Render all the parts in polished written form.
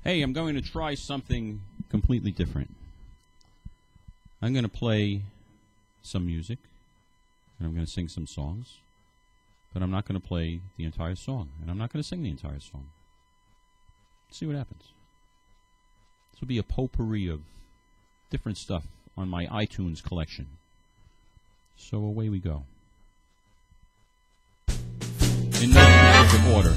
Hey, I'm going to try something completely different. I'm going to play some music, and I'm going to sing some songs, but I'm not going to play the entire song, and I'm not going to sing the entire song. See what happens. This will be a potpourri of different stuff on my iTunes collection. So away we go. In no specific order.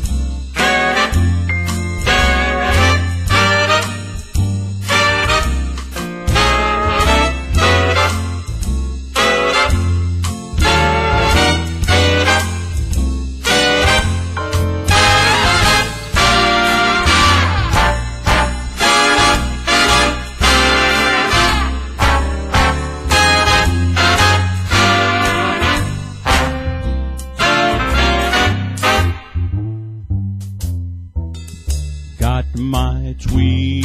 My tweed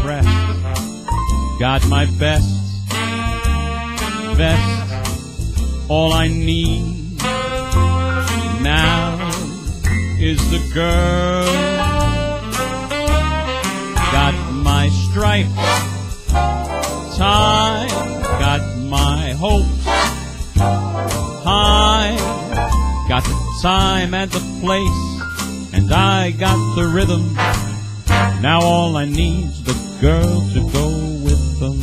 press, got my best vest. All I need now is the girl. Got my stripes tied, got my hopes high, got the time and the place, and I got the rhythm. Now all I need's the girl to go with them.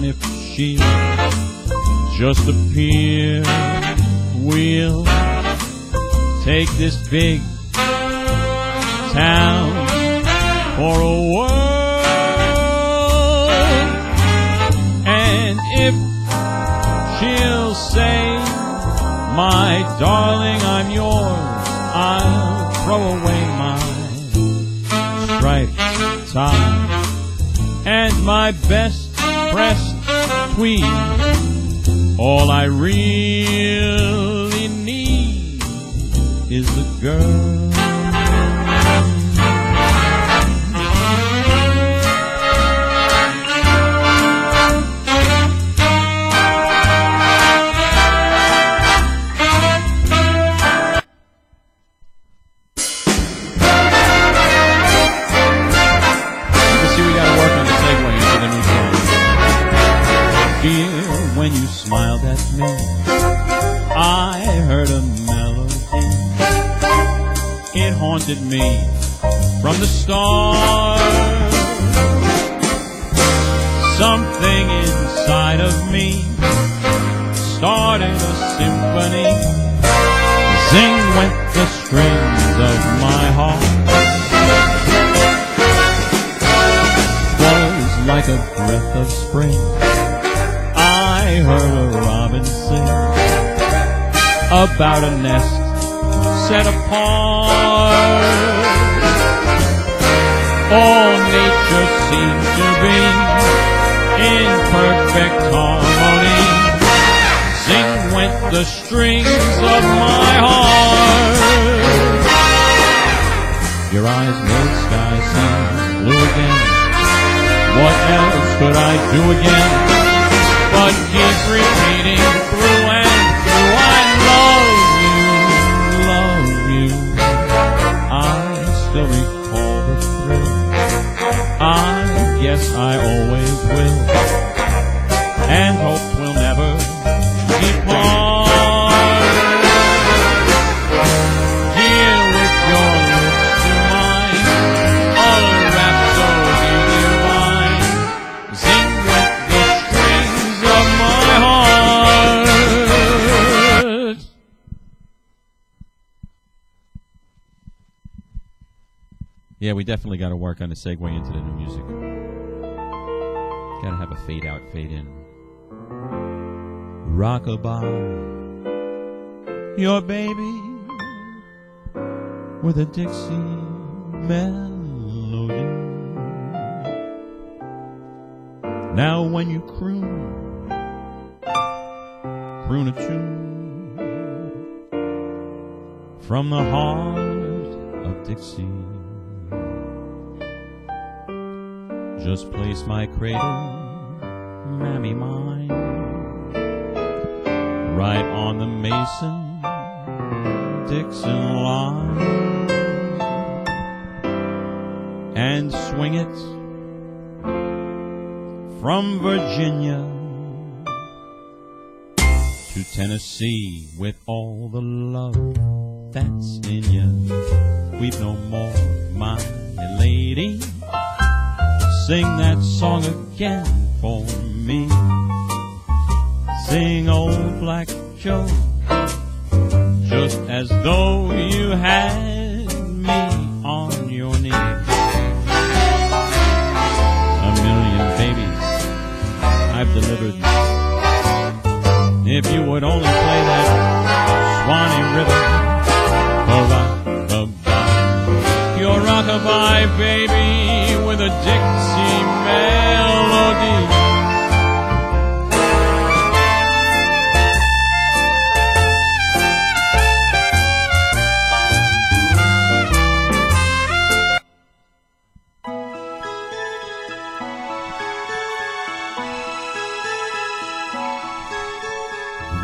If she'll just appear, we'll take this big town for a whirl. And if she'll say, my darling, I'm yours, I'll throw away my striped tie and my best pressed tweed. All I really need is the girl. When you smiled at me, I heard a melody. It haunted me from the start. Something inside of me started a symphony. Sing went the strings of my heart. Was like a breath of spring. I heard a robin sing about a nest set apart. All nature seemed to be in perfect harmony. Sing went the strings of my heart. Your eyes made sky seem blue again. What else could I do again but keep repeating through and through, I love you, love you. I still recall the thrill. I guess I always will, and hope we'll never depart. Dear, with your lips to mine, a rhapsody divine. Sing with the strings of my heart. Yeah, we definitely got to work on a segue into the new music. Got to have a fade out, fade in. Rockabye, your baby with a Dixie melody. Now when you croon a tune from the heart of Dixie. Just place my cradle, mammy mine, right on the Mason Dixon line. and swing it from Virginia to Tennessee with all the love that's in you. Weep no more, my lady. Sing that song again for me. Sing Old Black Joe, just as though you had me on your knee. A million babies I've delivered. If you would only play that Swanee River, rock-a-bye, your rock-a-bye, baby, with a Dixie melody.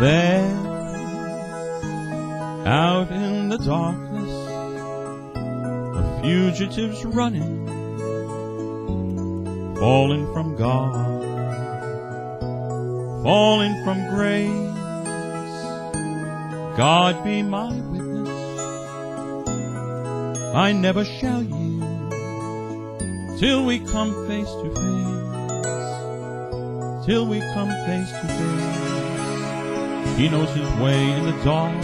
There, out in the darkness, a fugitive's running, falling from God, falling from grace. God be my witness, I never shall yield till we come face to face, till we come face to face. He knows his way in the dark.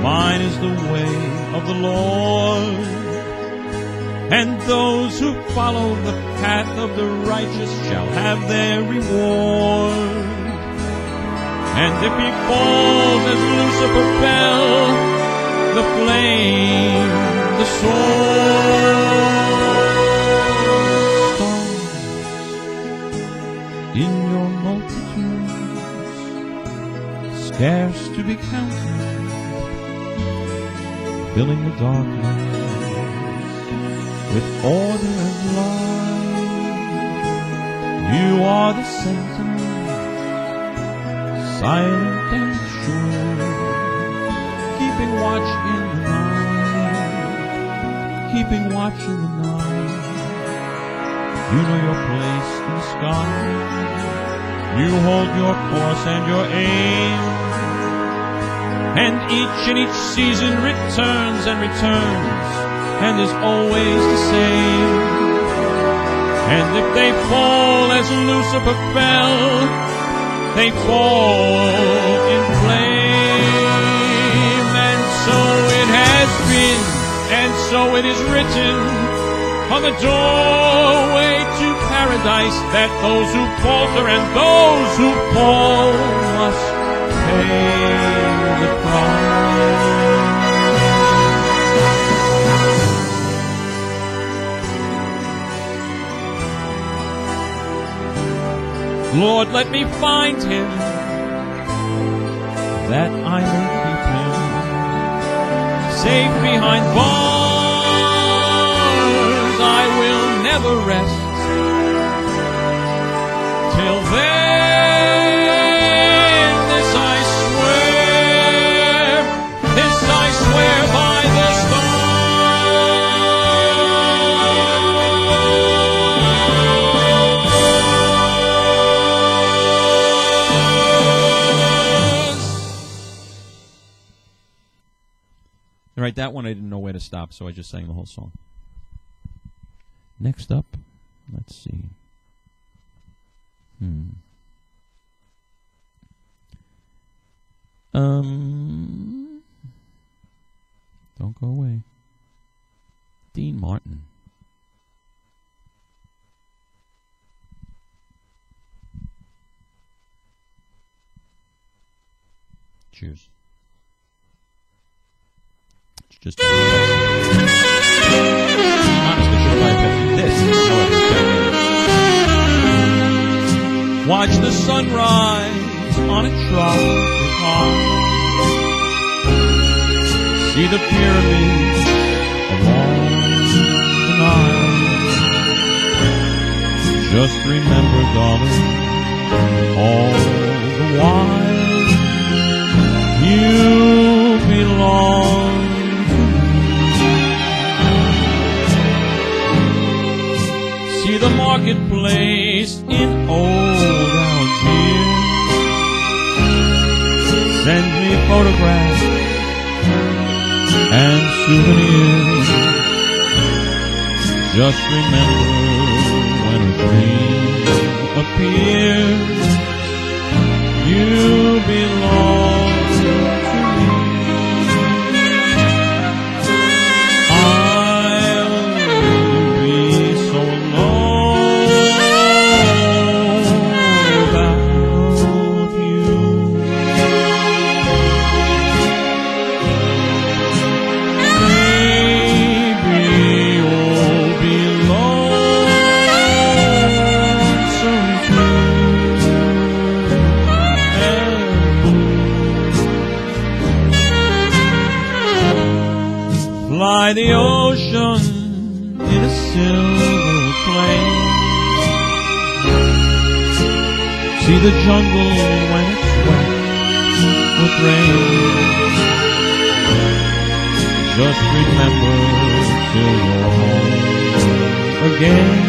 Mine is the way of the Lord. And those who follow the path of the righteous shall have their reward. And if he falls as Lucifer fell, the flame, the sword, stars in your multitude, scarce to be counted, filling the darkness with order and light. You are the sentinel, silent and sure, keeping watch in the night, keeping watch in the night. You know your place in the sky, you hold your course and your aim, and each in each season returns and returns, and is always the same. And if they fall as Lucifer fell, they fall in flame. And so it has been, and so it is written on the doorway to paradise, that those who falter and those who fall must pay the price. Lord, let me find him, that I may keep him safe behind bars. I will never rest till then. This I swear by the stars. Right, that one I didn't know where to stop, so I just sang the whole song. Next up, let's see. Don't go away. Dean Martin. Cheers. It's just honestly, should I have this? Watch the sunrise on a tropic high. See the pyramids along the Nile. Just remember, darling, all the while you belong to me. the marketplace in old Algiers. Send me photographs and souvenirs. Just remember when a dream appears, you belong to me. I'll be so alone without you. Maybe you'll be lonesome too. Fly the ocean in a silver plane. See the jungle when it's wet with rain. Just remember till you're home again,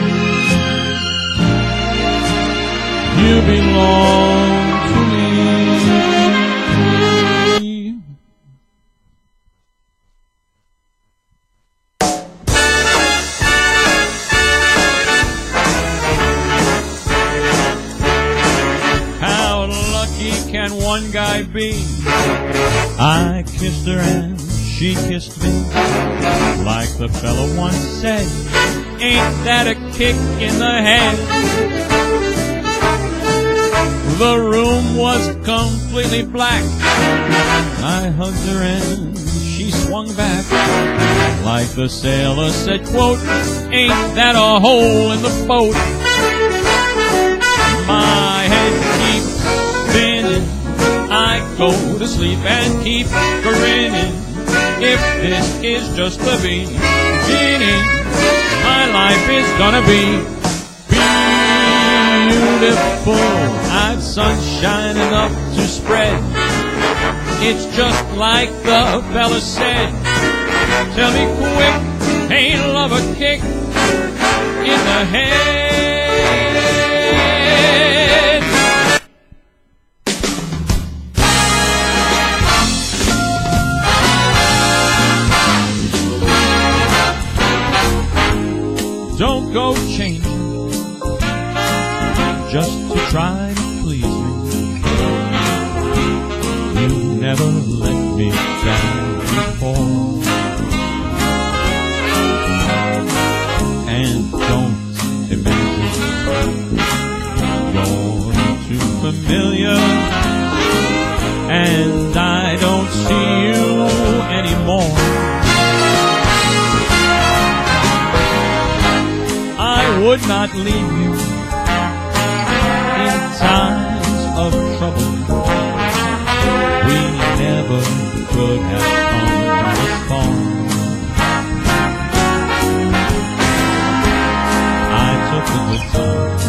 you belong to me. Can one guy be? I kissed her and she kissed me. Like the fella once said, ain't that a kick in the head? The room was completely black. I hugged her and she swung back. Like the sailor said, quote, ain't that a hole in the boat? My head keeps spinning, I go to sleep and keep grinning. If this is just the beginning, my life is gonna be beautiful. I've sunshine enough to spread. It's just like the fella said. Tell me quick, ain't love a kick in the head? Don't go changing just to try to please me. You never let me down before. And don't imagine you're too familiar and I don't see you anymore. I would not leave you in times of trouble. We never could have come this far. I took the good times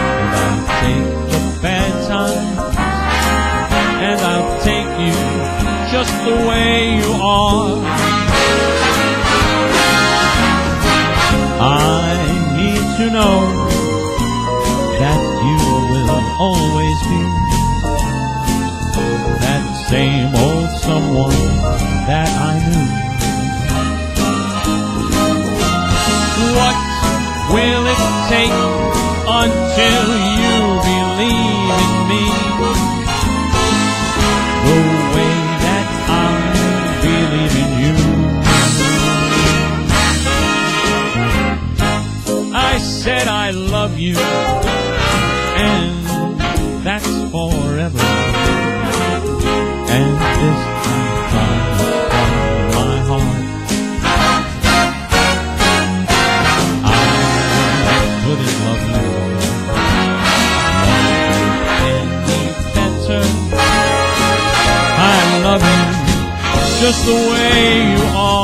and I'll take the bad times, and I'll take you just the way you are. I need to know that you will always be that same old someone that I knew. What will it take until you believe in me the way that I believe in you? I said I love you, and that's forever. And this time from my heart, I couldn't love you any better. I love you just the way you are.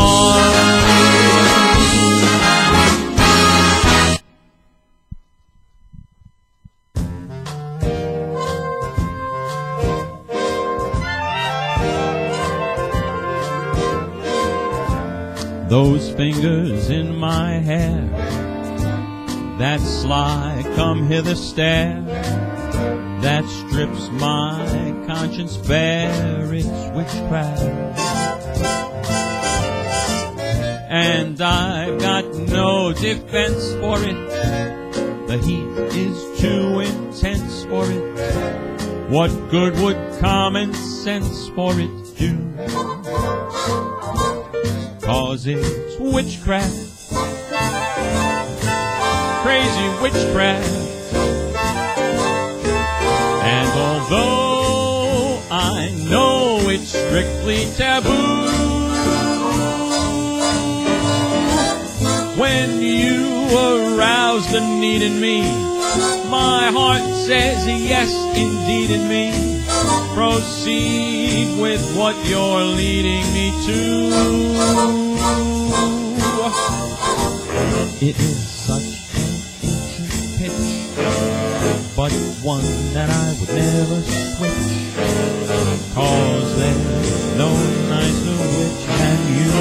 Those fingers in my hair that sly come hither stare, that strips my conscience bare, it's witchcraft. And I've got no defense for it, the heat is too intense for it. What good would common sense for it do? 'Cause it's witchcraft, crazy witchcraft. And although I know it's strictly taboo, when you arouse the need in me, my heart says yes indeed in me. Proceed with what you're leading me to. It is such an ancient pitch, but one that I would never switch, 'cause there's no nicer witch than you.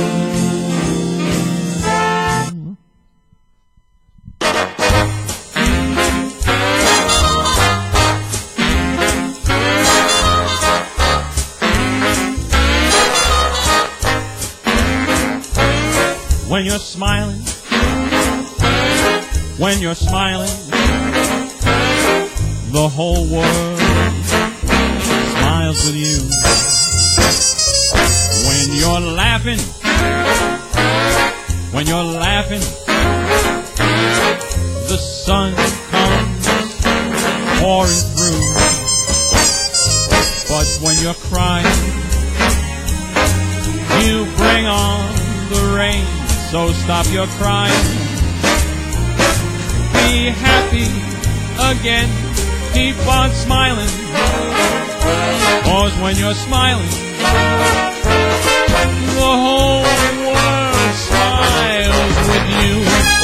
When you're smiling, when you're smiling, the whole world smiles with you. When you're laughing, when you're laughing, the sun comes pouring through. But when you're crying, you bring on the rain. So stop your crying, be happy again, keep on smiling, 'cause when you're smiling, the whole world smiles with you.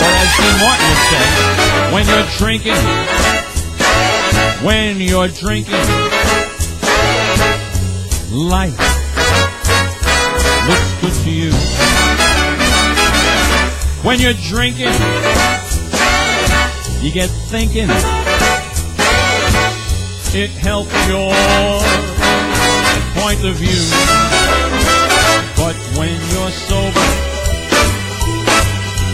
Or as Dean Martin would say, when you're drinking, when you're drinking, life looks good to you. When you're drinking, you get thinking, it helps your point of view. But when you're sober,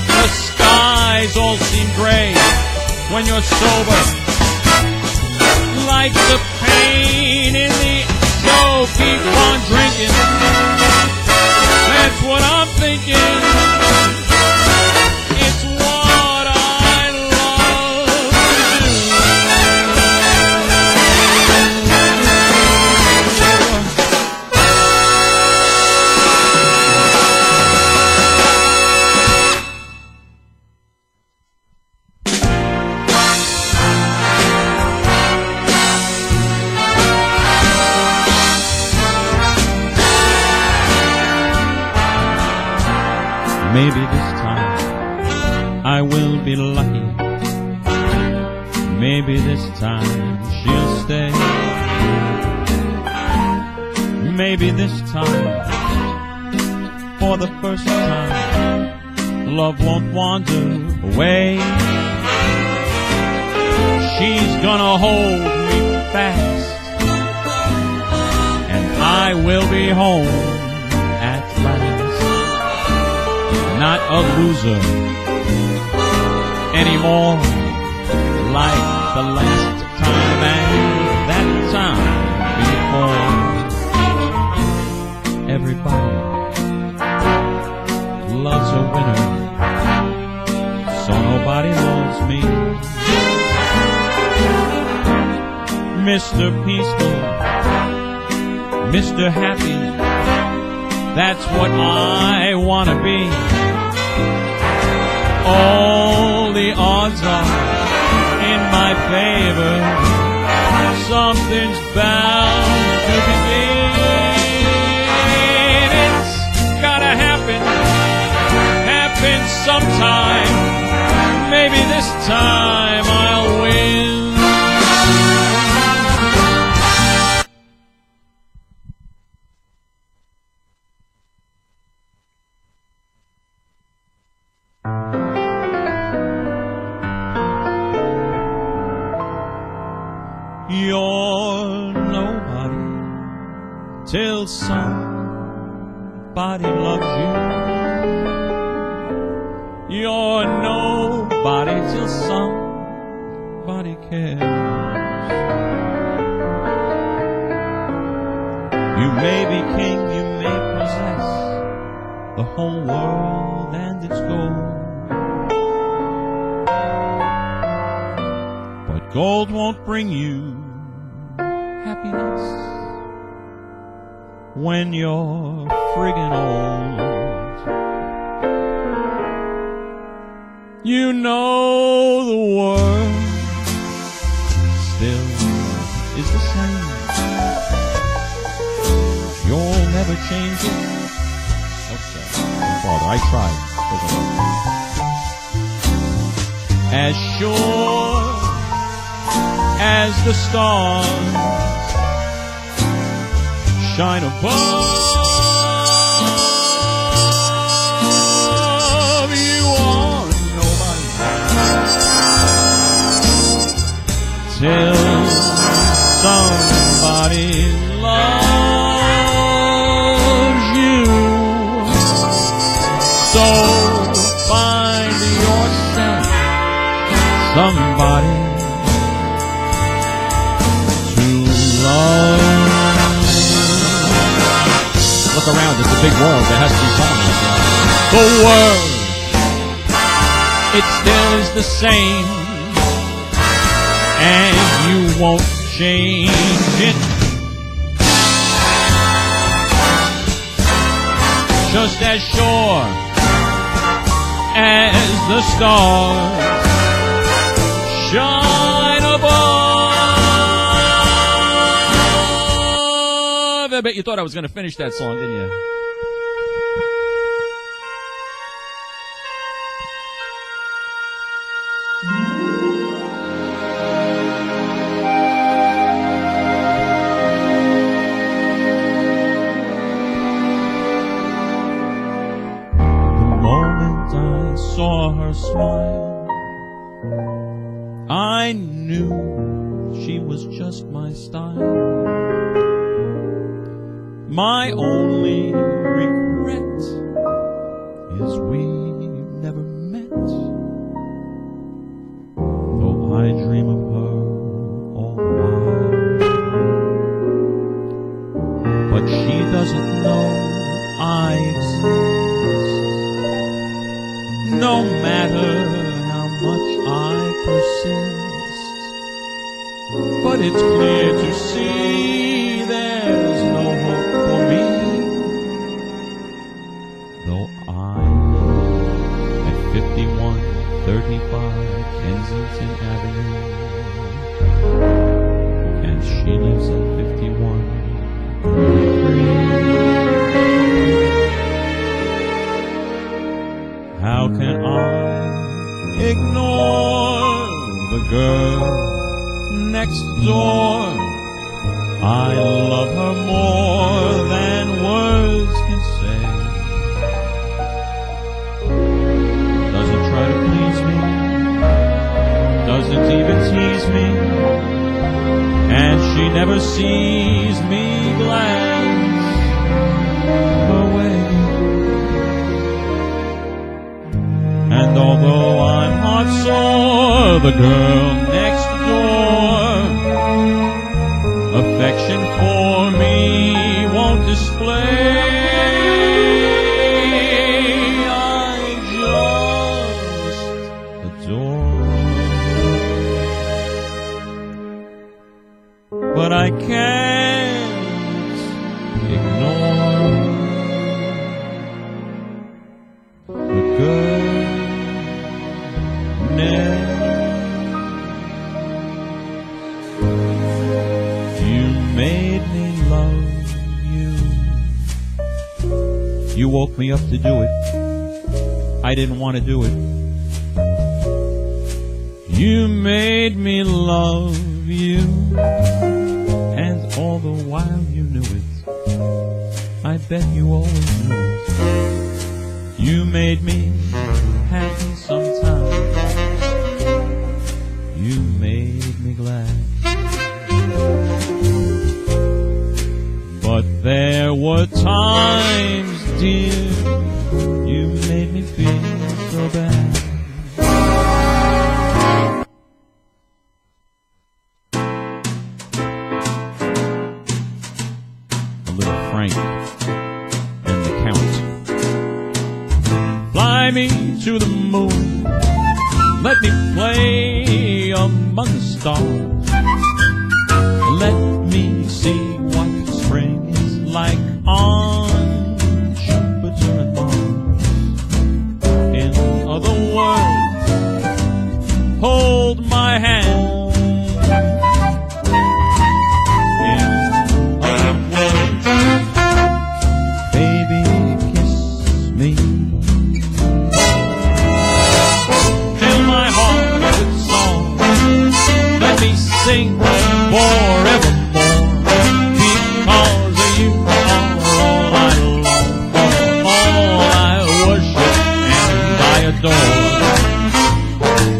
the skies all seem gray. When you're sober, like the pain in the so keep on drinking. That's what I'm thinking. Maybe this time I will be lucky. Maybe this time she'll stay. Maybe this time, for the first time, love won't wander away. She's gonna hold me fast, and I will be home at last. Not a loser anymore, like the last time and that time before. Everybody loves a winner, so nobody loves me. Mr. Peaceful, Mr. Happy, that's what I wanna be. All the odds are in my favor. Something's bound to begin. It's gotta happen sometime. Maybe this time I'll win. till somebody loves you. You're nobody till somebody cares. You may be king, you may possess the whole world and its gold, but gold won't bring you happiness when you're friggin' old. You know the world still is the same. You'll never change it. Oh, sir. Father, I tried. As sure as the stars shine above, you are nobody till somebody loves you. So find yourself somebody to love. Look around, it's a big world. There has to be someone like that. The world, it still is the same, and you won't change it. Just as sure as the stars shine above. I bet you thought I was going to finish that song, didn't you? Saw her smile, I knew she was just my style. My only regret is we never met, though I dream of her all the while. But she doesn't know I exist. No matter how much I persist, but it's clear to see there's no hope for me, though I'm at 5135 Kensington Avenue, and she lives at 5133. How can I ignore the girl next door? I love her more than words can say. Doesn't try to please me, doesn't even tease me, and she never sees me glance her way. And although I'm heart sore, the girl next door affection for me won't display. I just adore, but I can't ignore the girl. You made me love you. You woke me up to do it. I didn't want to do it. You made me love you, and all the while you knew it. I bet you always knew it. You made me happy sometimes. You made me glad. But there What times, dear, you made me feel so bad. A little Frank and the Count. Fly me to the moon, let me play among the stars. Let me see what spring is like on Jupiter and Mars. In other words, hold my hand. In other words, baby, kiss me. Fill my heart with song. Let me sing forevermore. Because you are all I long for, all I worship and I adore.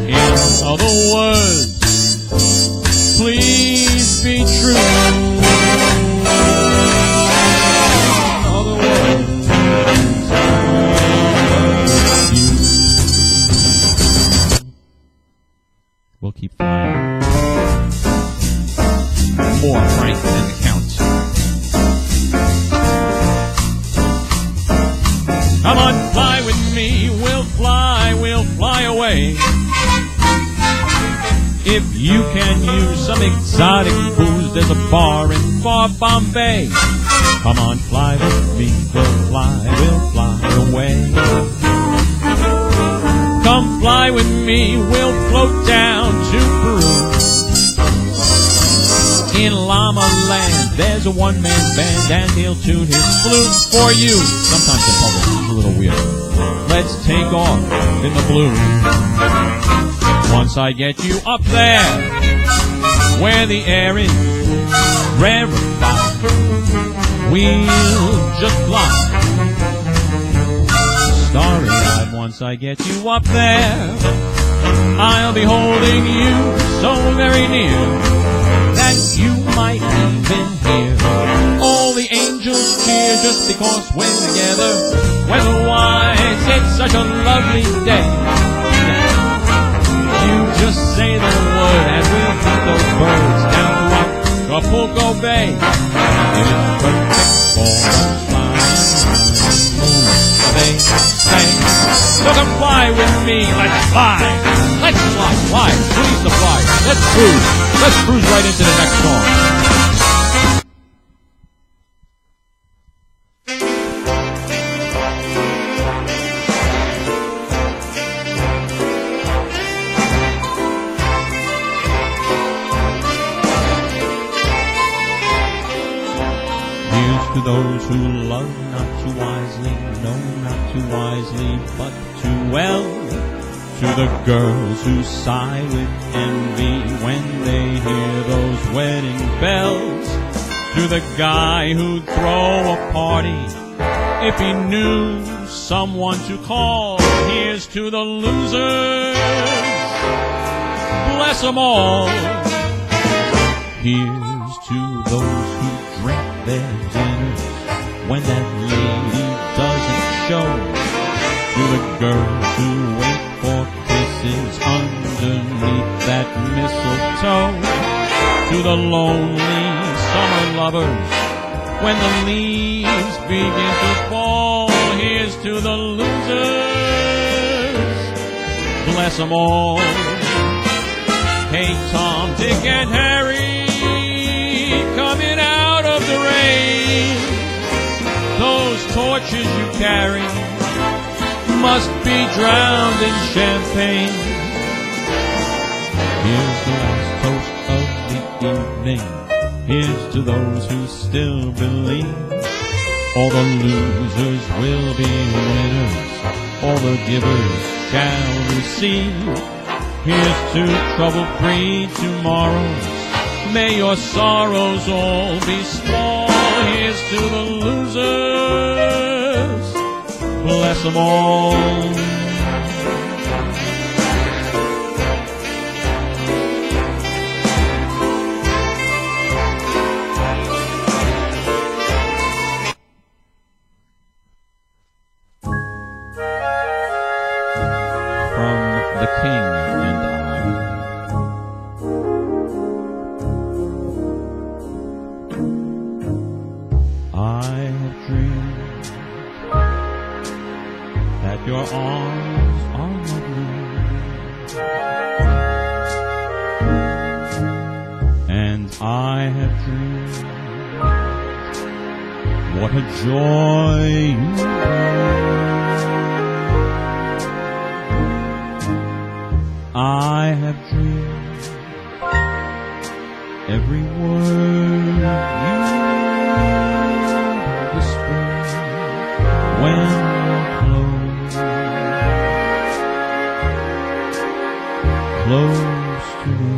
In other words, please be true. In other words, you. We'll keep flying. More Frank and the Count. Come on, fly with me, we'll fly away. If you can use some exotic booze, there's a bar in far Bombay. Come on, fly with me, we'll fly away. Come fly with me, we'll float down to Peru. In Llama Land, there's a one-man band, and he'll tune his flute for you. Sometimes in public, it's a little weird. Let's take off in the blue. Once I get you up there, where the air is rarefied, we'll just fly. Starry-eyed, once I get you up there, I'll be holding you so very near that you might even hear all the angels cheer, just because we're together. Weather-wise, it's such a lovely day. You just say the word and we'll put those birds down to Acapulco Bay. It's perfect for flying. They say, so come fly with me, let's fly. Let's fly, please to fly. Let's cruise right into the next song. Here's to those who love not too wisely, no, not too wisely, but too well. To the girls who sigh with envy when they hear those wedding bells. To the guy who'd throw a party if he knew someone to call. Here's to the losers, bless them all. Here's to those who drink their dinners when that lady doesn't show. To the girls who wait for kisses underneath that mistletoe. To the lonely summer lovers when the leaves begin to fall. Here's to the losers, bless them all. Hey Tom, Dick and Harry, coming out of the rain, those torches you carry must be drowned in champagne. Here's the last toast of the evening. Here's to those who still believe. All the losers will be winners, all the givers shall receive. Here's to trouble-free tomorrows, may your sorrows all be small. Here's to the losers, bless them all. that your arms are lovely, and I have dreamed what a joy you bring. I have dreamed every word you whisper when close to me.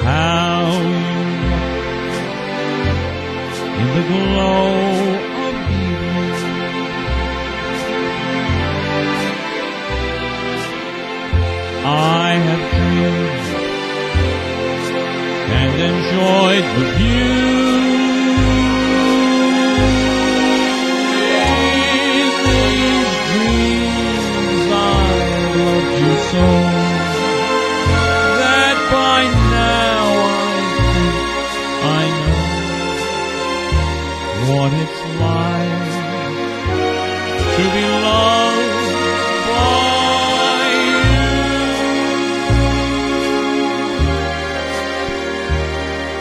How you look in the glow of evening, I have dreamed and enjoyed the view. In these dreams I loved you so that by now I know what it's like to be loved by you.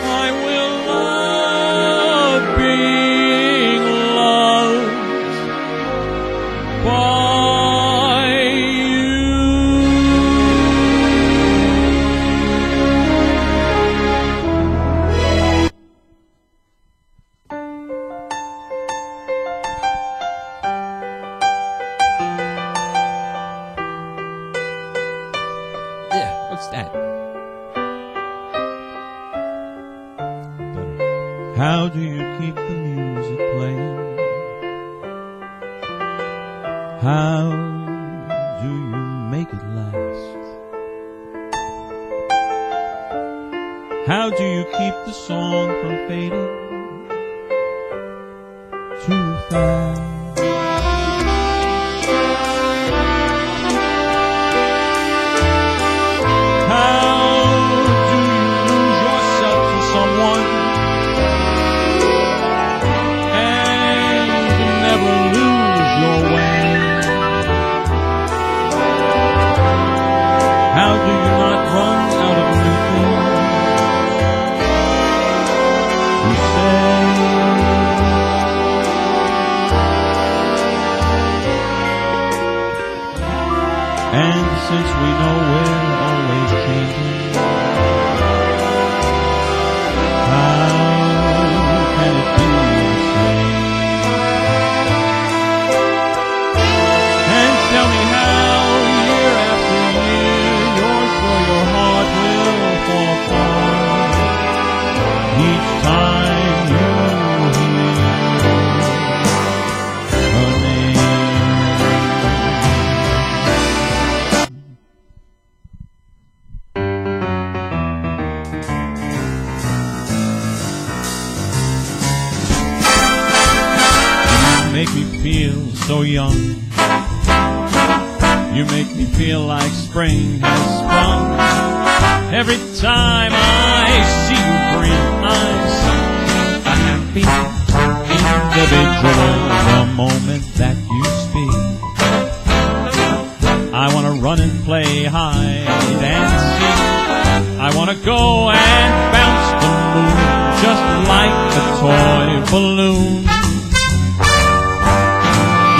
I will love being loved by what's that? How do you keep the music playing? How do you make it last? How do you keep the song from fading too fast? How do you not run out of new things to say? And since we know we're always changing, how can it be the same? And tell me how year after year your heart will fall apart each time you hear her name. You make me feel so young. You make me feel like spring has sprung. Every time I see you grin, I'm such a happy individual. The moment that you speak, I want to run and play hide and seek. I want to go and bounce the moon just like a toy balloon.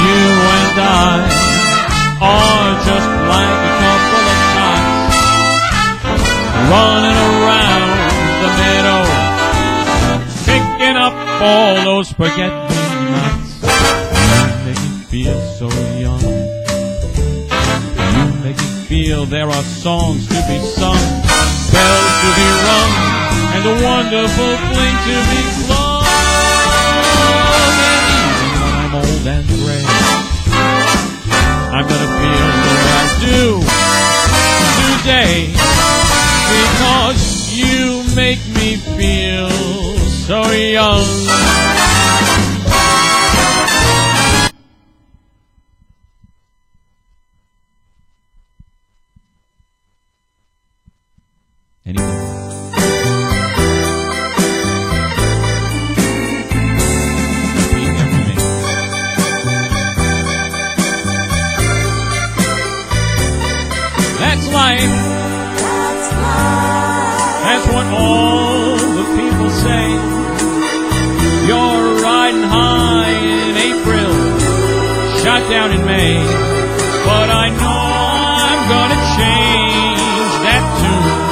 You and I are just like a couple of tots running around the meadow, picking up all those forget-me-nots. You make me feel so young. You make me feel there are songs to be sung, bells to be rung, and a wonderful fling to be flung. And even when I'm old and gray, I'm gonna feel the way I do today, because you make me feel so young. Anything? down in May. But I know I'm gonna change that tune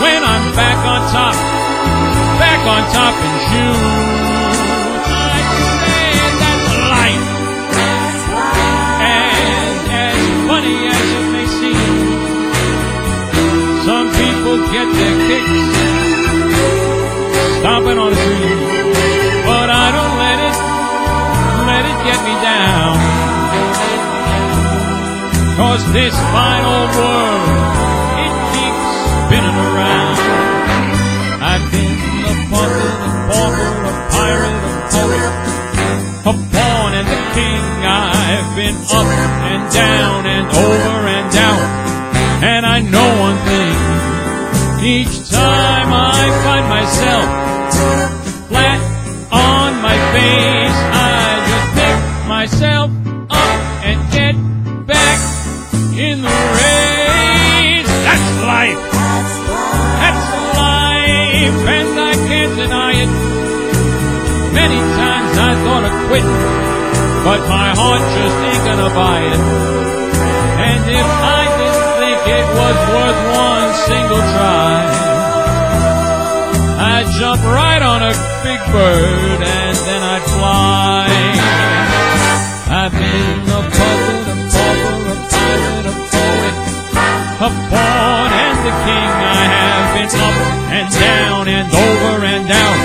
when I'm back on top in June. I say that's life, and as funny as it may seem, some people get their kicks stomping on a tree, but I don't let it get me down. 'Cause this fine old world, it keeps spinning around. I've been a puppet, a pauper, a pirate, a poet, a pawn and a king. I've been up and down and over and down. And I know one thing, each time I find myself flat on my face, I just pick myself up and get back in the race. That's life. That's life, and I can't deny it. Many times I thought of quitting, but my heart just ain't gonna buy it. And if I didn't think it was worth one single try, I'd jump right on a big bird and then I'd fly. I've been a puppet, a pauper, a pirate, a poet, a pawn and the king. I have been up and down and over and down.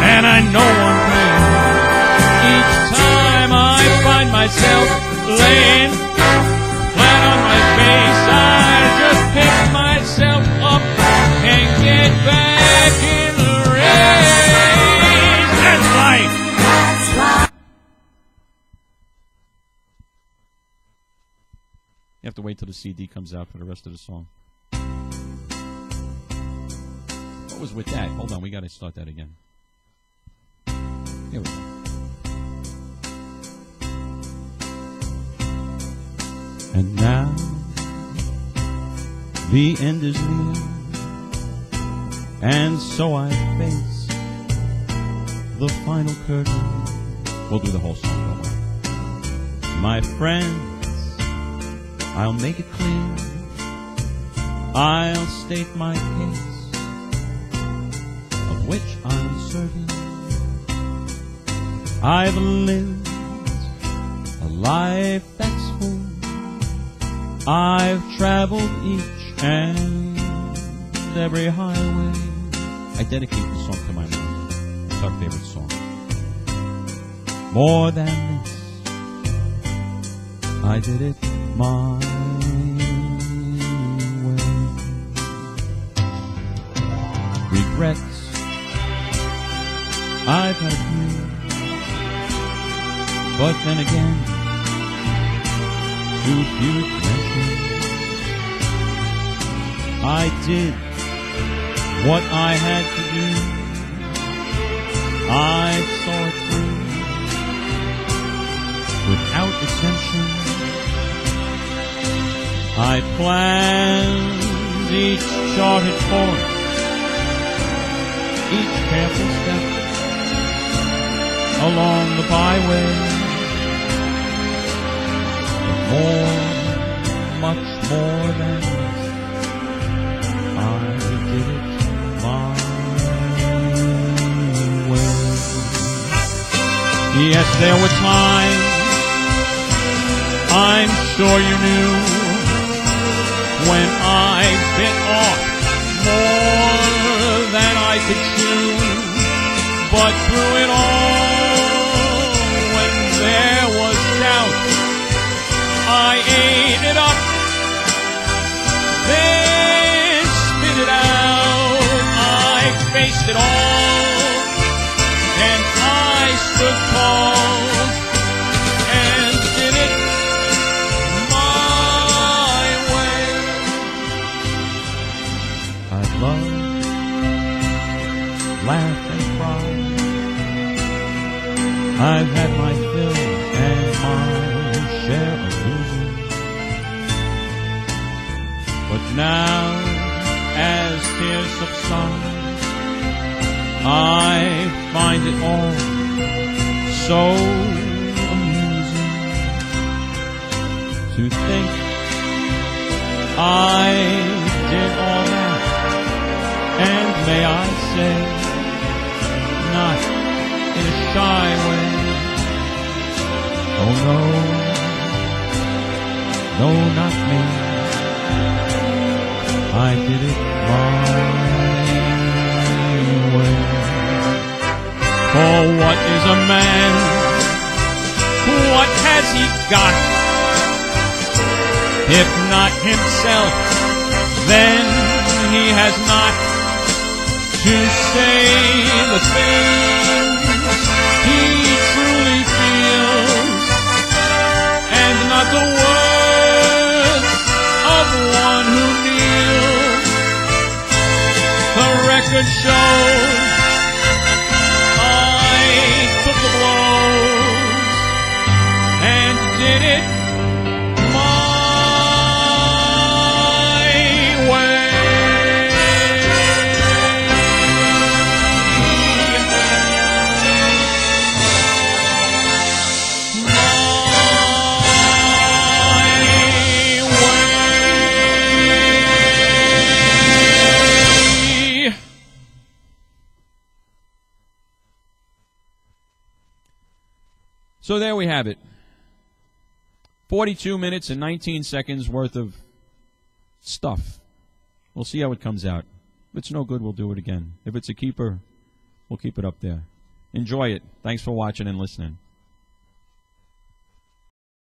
And I know one thing, each time I find myself laying flat on my face, I just pick myself up and get back in the race. That's life. You have to wait till the CD comes out for the rest of the song. What was with that? Hold on, we got to start that again. Here we go. And now the end is near, and so I face the final curtain. We'll do the whole song, don't worry. My friends, I'll make it clear, I'll state my case, of which I'm certain. I've lived a life that's full. I've traveled each and every highway. I dedicate this song to my mom. It's our favorite song. More than this, I did it my way. Regrets, I've had a few, but then again, too few to mention. I did what I had to do. I saw it through without extension. I planned each charted course, each careful step along the byway. More, much more than this, I did it my way. Yes, there were times, I'm sure you knew, when I bit off more than I could chew. But through it all, when there was doubt, I ate it up, then spit it out. I faced it all, and I stood tall, and did it my way. I've loved, laughed, and cried. I've had my fill and my share of losing. But now, as tears subside, I find it all so shy way. Oh no, no, not me. I did it my way. For what is a man? What has he got? If not himself, then he has not to say the things he truly feels, and not the words of one who kneels. The record shows I took the blows and did it my way. So there we have it. 42 minutes and 19 seconds worth of stuff. We'll see how it comes out. If it's no good, we'll do it again. If it's a keeper, we'll keep it up there. Enjoy it. Thanks for watching and listening.